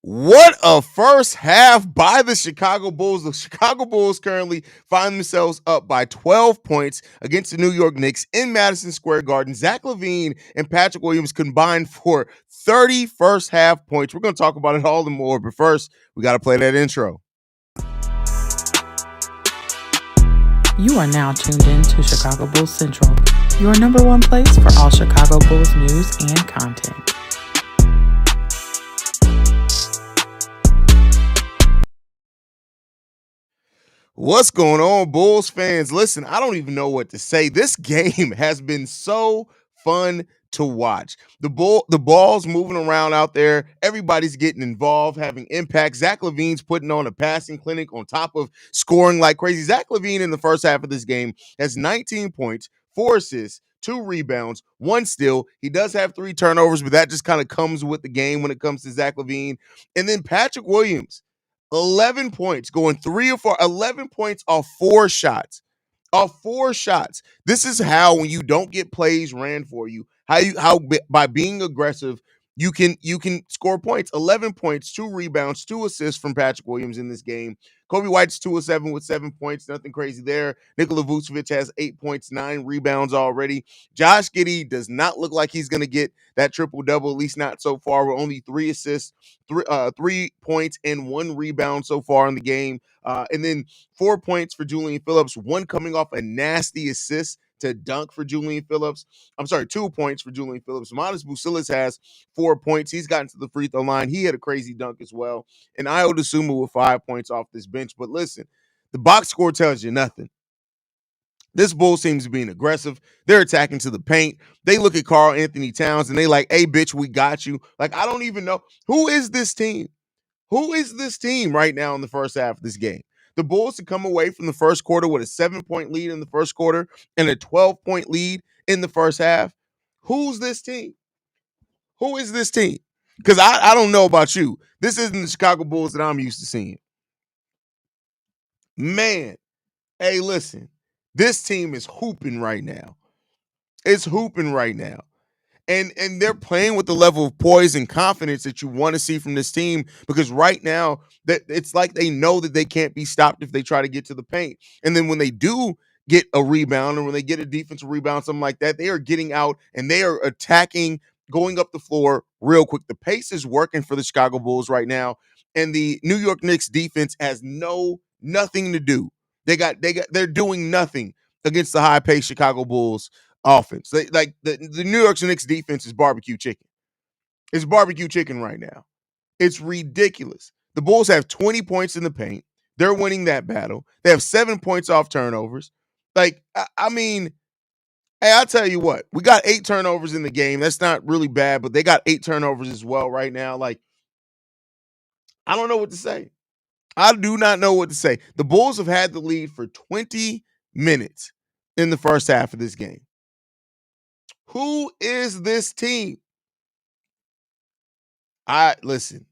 What a first half by the Chicago Bulls. The Chicago Bulls currently find themselves up by 12 points against the New York Knicks in Madison Square Garden. Zach LaVine and Patrick Williams combined for 30 first half points. We're going to talk about it all and more, but first, we got to play that intro. You are now tuned in to Chicago Bulls Central, your number one place for all Chicago Bulls news and content. What's going on, Bulls fans? Listen, I don't even know what to say. This game has been so fun to watch. The ball's moving around out there. Everybody's getting involved, having impact. Zach LaVine's putting on a passing clinic on top of scoring like crazy. Zach LaVine in the first half of this game has 19 points, 4 assists, 2 rebounds, 1 steal. He does have 3 turnovers, but that just kind of comes with the game when it comes to Zach LaVine. And then Patrick Williams, 11 points, going 3 or 4, 11 points off 4 shots. Off 4 shots. This is how, when you don't get plays ran for you, how by being aggressive, you can score points. 11 points, 2 rebounds, 2 assists from Patrick Williams in this game. Kobe White's 2 of 7 with 7 points. Nothing crazy there. Nikola Vucevic has 8 points, 9 rebounds already. Josh Giddey does not look like he's going to get that triple-double, at least not so far. With only 3 assists, 3 points, and 1 rebound so far in the game. And then 4 points for Julian Phillips, 1 coming off a nasty assist to dunk for Julian Phillips. I'm sorry, 2 points for Julian Phillips. Manas Busilis has 4 points. He's gotten to the free throw line. He had a crazy dunk as well. And Ayo Dosunmu with 5 points off this bench. But listen, the box score tells you nothing. This Bulls team is being aggressive. They're attacking to the paint. They look at Karl Anthony Towns and they like, hey, bitch, we got you. Like, I don't even know. Who is this team? Who is this team right now in the first half of this game? The Bulls have come away from the first quarter with a 7-point lead in the first quarter and a 12-point lead in the first half. Who's this team? Who is this team? Because I don't know about you. This isn't the Chicago Bulls that I'm used to seeing. Man, hey, listen. This team is hooping right now. It's hooping right now. And they're playing with the level of poise and confidence that you want to see from this team, because right now that it's like they know that they can't be stopped if they try to get to the paint. And then when they do get a rebound, or when they get a defensive rebound, something like that, they are getting out and they are attacking, going up the floor real quick. The pace is working for the Chicago Bulls right now, and the New York Knicks defense has nothing to do. They're doing nothing against the high-paced Chicago Bulls offense. The New York Knicks defense is barbecue chicken. It's barbecue chicken right now. It's ridiculous. The Bulls have 20 points in the paint. They're winning that battle. They have 7 points off turnovers. Like, I mean, hey, I'll tell you what. We got 8 turnovers in the game. That's not really bad, but they got 8 turnovers as well right now. Like, I don't know what to say. I do not know what to say. The Bulls have had the lead for 20 minutes in the first half of this game. Who is this team? Listen.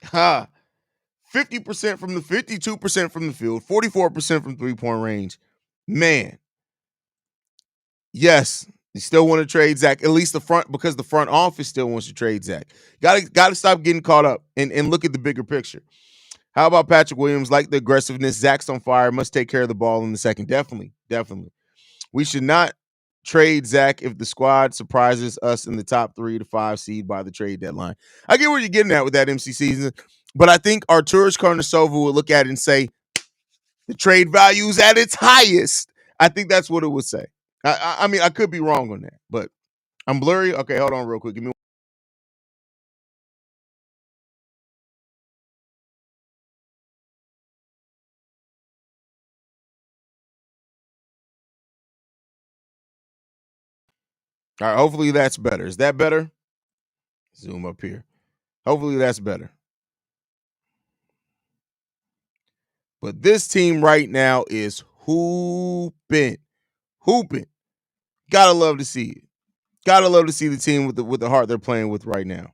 50% from the 52% from the field, 44% from 3-point range. Man. Yes, you still want to trade Zach, at least the front, because the front office still wants to trade Zach. Got to stop getting caught up and look at the bigger picture. How about Patrick Williams? Like the aggressiveness, Zach's on fire, must take care of the ball in the second. Definitely. We should not trade Zach if the squad surprises us in the top 3 to 5 seed by the trade deadline. I get where you're getting at with that MC season, but I think Arturas Karnisovas will look at it and say the trade value is at its highest. I think that's what it would say. I mean, I could be wrong on that, but I'm blurry. Okay, hold on real quick. Give me. All right, hopefully that's better. Is that better? Zoom up here. Hopefully that's better. But this team right now is hooping. Gotta love to see it. Gotta love to see the team with the heart they're playing with right now.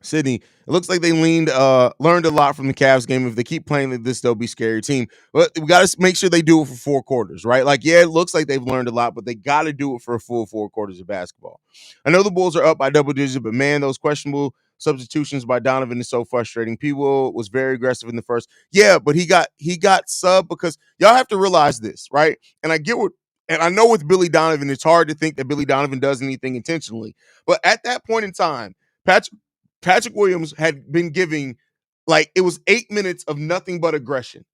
Sydney, it looks like they learned a lot from the Cavs game. If they keep playing like this, they'll be scary team. But we got to make sure they do it for 4 quarters, right? Like, yeah, it looks like they've learned a lot, but they got to do it for a full 4 quarters of basketball. I know the Bulls are up by double digits, but man, those questionable substitutions by Donovan is so frustrating. People was very aggressive in the first. Yeah, but he got sub because y'all have to realize this, right? And I get what and I know with Billy Donovan, it's hard to think that Billy Donovan does anything intentionally. But at that point in time, Patrick Williams had been giving like it was 8 minutes of nothing but aggression.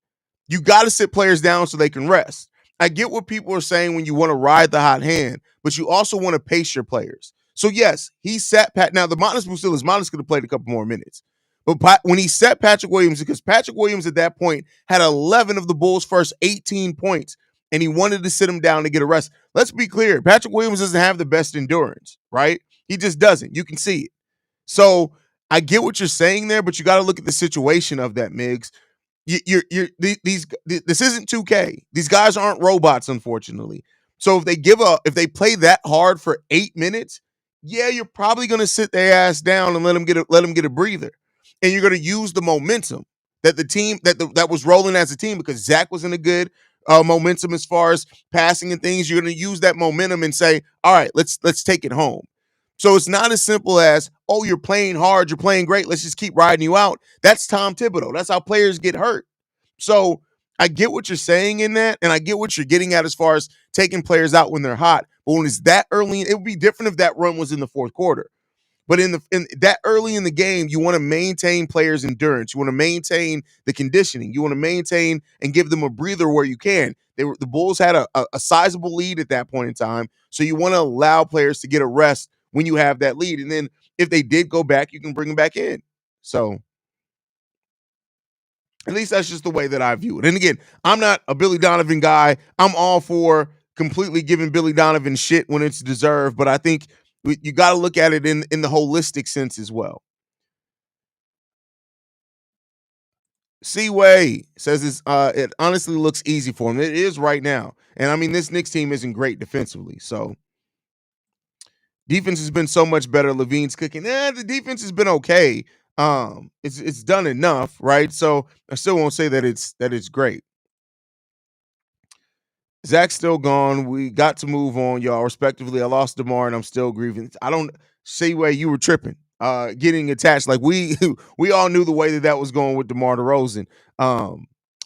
You got to sit players down so they can rest. I get what people are saying when you want to ride the hot hand, but you also want to pace your players. So yes, he sat Pat. Now the Montes Bucilis, Montes could have played a couple more minutes, but when he set Patrick Williams, because Patrick Williams at that point had 11 of the Bulls' first 18 points, and he wanted to sit him down to get a rest. Let's be clear: Patrick Williams doesn't have the best endurance, right? He just doesn't. You can see it. So I get what you're saying there, but you got to look at the situation of that, Migs. This isn't 2K. These guys aren't robots, unfortunately. So if they play that hard for 8 minutes, yeah, you're probably gonna sit their ass down and let them get a breather, and you're gonna use the momentum that the team that was rolling as a team because Zach was in a good momentum as far as passing and things. You're gonna use that momentum and say, all right, let's take it home. So it's not as simple as, oh, you're playing hard, you're playing great, let's just keep riding you out. That's Tom Thibodeau. That's how players get hurt. So I get what you're saying in that, and I get what you're getting at as far as taking players out when they're hot. But when it's that early, it would be different if that run was in the fourth quarter. But in that early in the game, you want to maintain players' endurance. You want to maintain the conditioning. You want to maintain and give them a breather where you can. The Bulls had a sizable lead at that point in time, so you want to allow players to get a rest when you have that lead. And then if they did go back, you can bring them back in. So at least that's just the way that I view it. And again, I'm not a Billy Donovan guy. I'm all for completely giving Billy Donovan shit when it's deserved, but I think you got to look at it in the holistic sense as well. Seaway says it honestly looks easy for him. It is right now. And I mean, this Knicks team isn't great defensively. So defense has been so much better. LaVine's cooking. The defense has been okay. It's done enough, right? So I still won't say that it's great. Zach's still gone. We got to move on, y'all. Respectively, I lost DeMar and I'm still grieving. I don't see where you were tripping, getting attached. Like we we all knew the way that was going with DeMar DeRozan.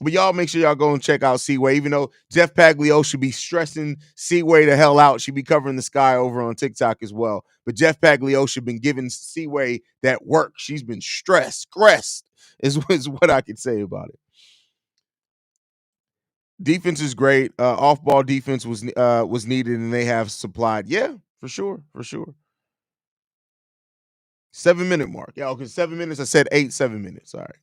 But y'all make sure y'all go and check out Seaway. Even though Jeff Paglio should be stressing Seaway the hell out, she'd be covering the sky over on TikTok as well. But Jeff Paglio should have been giving Seaway that work. She's been stressed is what I could say about it. Defense is great. Off-ball defense was needed, and they have supplied. Yeah, for sure, for sure. 7-minute mark. Yeah, okay, 7 minutes. I said 8, 7 minutes. All right.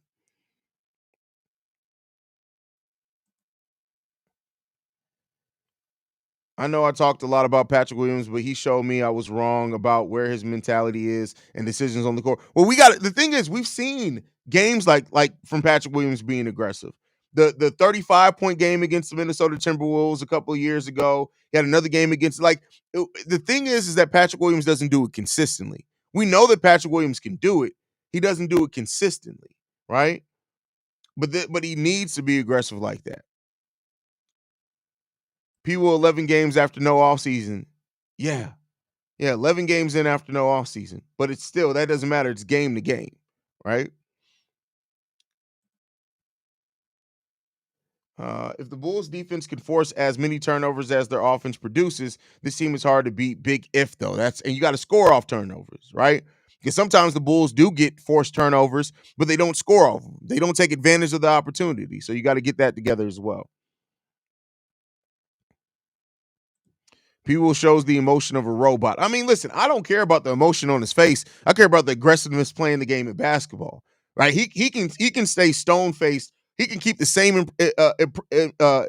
I know I talked a lot about Patrick Williams, but he showed me I was wrong about where his mentality is and decisions on the court. Well, we got it. The thing is, we've seen games like from Patrick Williams being aggressive. The 35-point game against the Minnesota Timberwolves a couple of years ago. He had another game against the thing is that Patrick Williams doesn't do it consistently. We know that Patrick Williams can do it. He doesn't do it consistently, right? But he needs to be aggressive like that. People 11 games after no offseason. Yeah. Yeah, 11 games in after no offseason. But it's still, that doesn't matter. It's game to game, right? If the Bulls defense can force as many turnovers as their offense produces, this team is hard to beat. Big if though. And you got to score off turnovers, right? Because sometimes the Bulls do get forced turnovers, but they don't score off them. They don't take advantage of the opportunity. So you got to get that together as well. People shows the emotion of a robot. I mean, listen, I don't care about the emotion on his face. I care about the aggressiveness playing the game of basketball. Right? He can stay stone faced. He can keep the same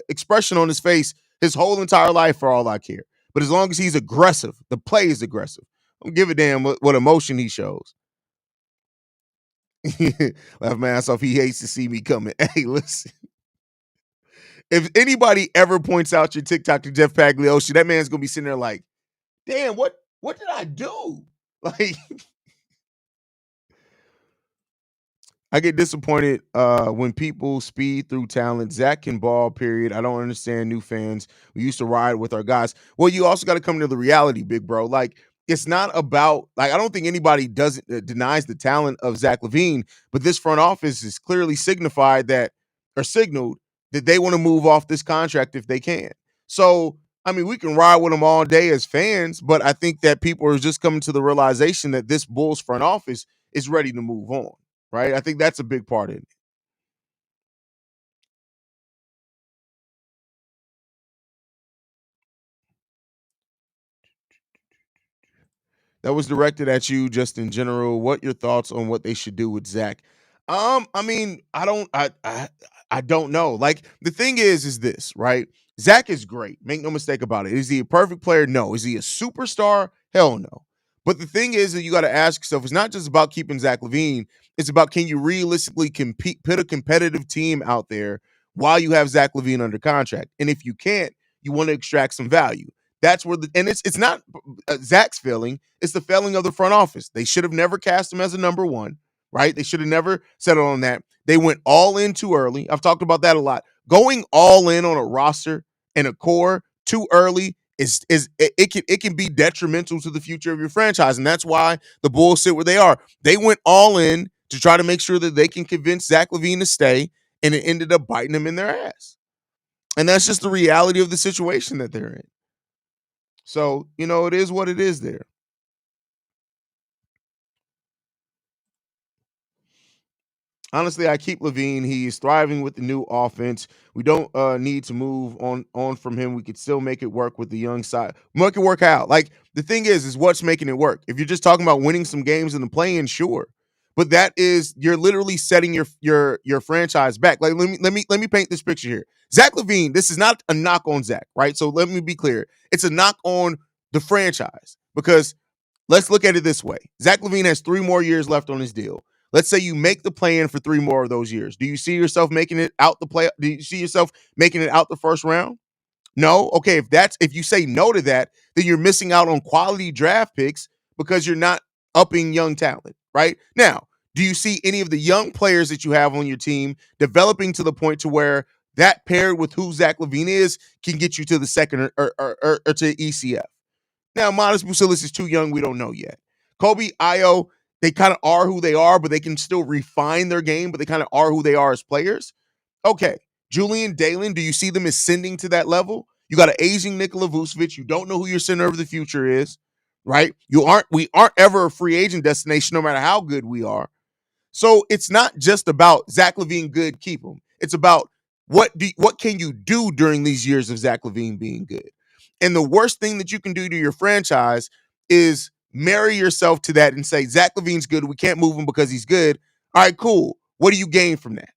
expression on his face his whole entire life for all I care. But as long as he's aggressive, the play is aggressive. I don't give a damn what emotion he shows. Laugh my ass off. He hates to see me coming. Hey, listen. If anybody ever points out your TikTok to Jeff Pagliocci, that man's gonna be sitting there like, damn, what did I do? Like, I get disappointed when people speed through talent. Zach can ball, period. I don't understand new fans. We used to ride with our guys. Well, you also got to come to the reality, big bro. Like, it's not about, like, I don't think anybody doesn't denies the talent of Zach LaVine, but this front office is clearly signified that, or signaled that they want to move off this contract if they can. So, I mean, we can ride with them all day as fans, but I think that people are just coming to the realization that this Bulls front office is ready to move on, right? I think that's a big part of it. That was directed at you just in general. What your thoughts on what they should do with Zach? I mean, I don't know. Like, the thing is this, right? Zach is great. Make no mistake about it. Is he a perfect player? No. Is he a superstar? Hell no. But the thing is that you got to ask yourself, it's not just about keeping Zach LaVine. It's about, can you realistically compete, put a competitive team out there while you have Zach LaVine under contract? And if you can't, you want to extract some value. That's where and it's not Zach's failing. It's the failing of the front office. They should have never cast him as a number one, right? They should have never settled on that. They went all in too early. I've talked about that a lot. Going all in on a roster and a core too early it can be detrimental to the future of your franchise, and that's why the Bulls sit where they are. They went all in to try to make sure that they can convince Zach LaVine to stay, and it ended up biting them in their ass. And that's just the reality of the situation that they're in. So, it is what it is there. Honestly, I keep LaVine. He's thriving with the new offense. We don't need to move on from him. We could still make it work with the young side. Make it work out. Like, the thing is what's making it work. If you're just talking about winning some games in the play-in, sure. But that is, you're literally setting your franchise back. Like, let me paint this picture here. Zach LaVine, this is not a knock on Zach, right? So let me be clear. It's a knock on the franchise, because let's look at it this way. Zach LaVine has 3 more years left on his deal. Let's say you make the play in for 3 more of those years. Do you see yourself making it out the play? Do you see yourself making it out the first round? No. Okay. If you say no to that, then you're missing out on quality draft picks because you're not upping young talent, right? Now, do you see any of the young players that you have on your team developing to the point to where that paired with who Zach LaVine is can get you to the second or to ECF? Now, Modest Bucilis is too young. We don't know yet. Kobe, Io, they kind of are who they are, but they can still refine their game, but they kind of are who they are as players. Okay. Julian, Dalen, do you see them ascending to that level? You got an aging Nikola Vucevic. You don't know who your center of the future is, right? We aren't ever a free agent destination, no matter how good we are. So it's not just about Zach LaVine good, keep him. It's about what can you do during these years of Zach LaVine being good? And the worst thing that you can do to your franchise is marry yourself to that and say, Zach LaVine's good. We can't move him because he's good. All right, cool. What do you gain from that?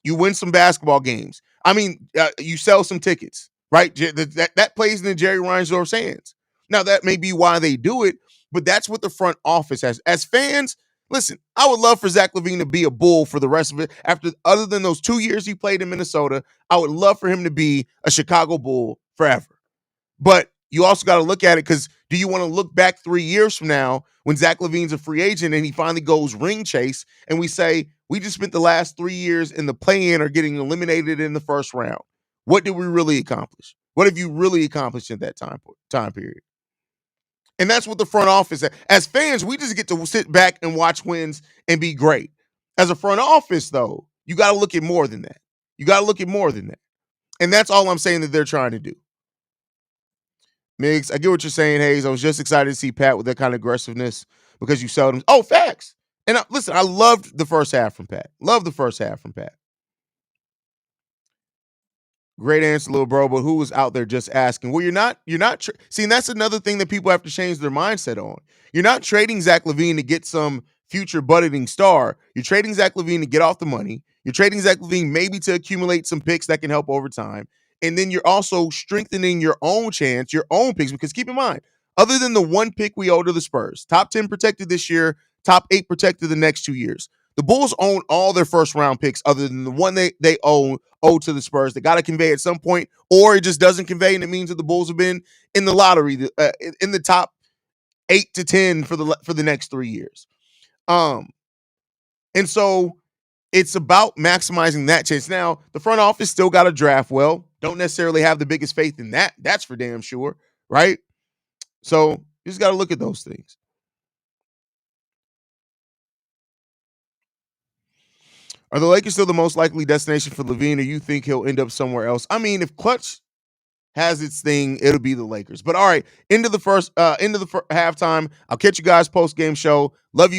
You win some basketball games. I mean, you sell some tickets, right? That plays in the Jerry Reinsdorf's hands. Now, that may be why they do it, but that's what the front office has. As fans, listen, I would love for Zach LaVine to be a Bull for the rest of it. Other than those 2 years he played in Minnesota, I would love for him to be a Chicago Bull forever. But you also got to look at it, because do you want to look back 3 years from now when Zach LaVine's a free agent and he finally goes ring chase and we say, we just spent the last 3 years in the play-in or getting eliminated in the first round? What did we really accomplish? What have you really accomplished in that time period? And that's what the front office, as fans, we just get to sit back and watch wins and be great. As a front office, though, you got to look at more than that. You got to look at more than that. And that's all I'm saying that they're trying to do. Migs, I get what you're saying, Haize. I was just excited to see Pat with that kind of aggressiveness because you seldom. Oh, facts. And listen, I loved the first half from Pat. Loved the first half from Pat. Great answer, little bro. But who was out there just asking? Well, see, and that's another thing that people have to change their mindset on. You're not trading Zach LaVine to get some future budding star. You're trading Zach LaVine to get off the money. You're trading Zach LaVine maybe to accumulate some picks that can help over time. And then you're also strengthening your own chance, your own picks. Because keep in mind, other than the one pick we owe to the Spurs, top 10 protected this year, top 8 protected the next 2 years. The Bulls own all their first round picks other than the one they owe to the Spurs. They got to convey at some point, or it just doesn't convey, and it means that the Bulls have been in the lottery, in the top 8 to 10 for the next 3 years. And so it's about maximizing that chance. Now, the front office still got to draft well. Don't necessarily have the biggest faith in that. That's for damn sure, right? So You just got to look at those things. Are the Lakers still the most likely destination for LaVine, or you think he'll end up somewhere else? I mean, if Clutch has its thing, it'll be the Lakers. But all right, into the halftime. I'll catch you guys post game show. Love you.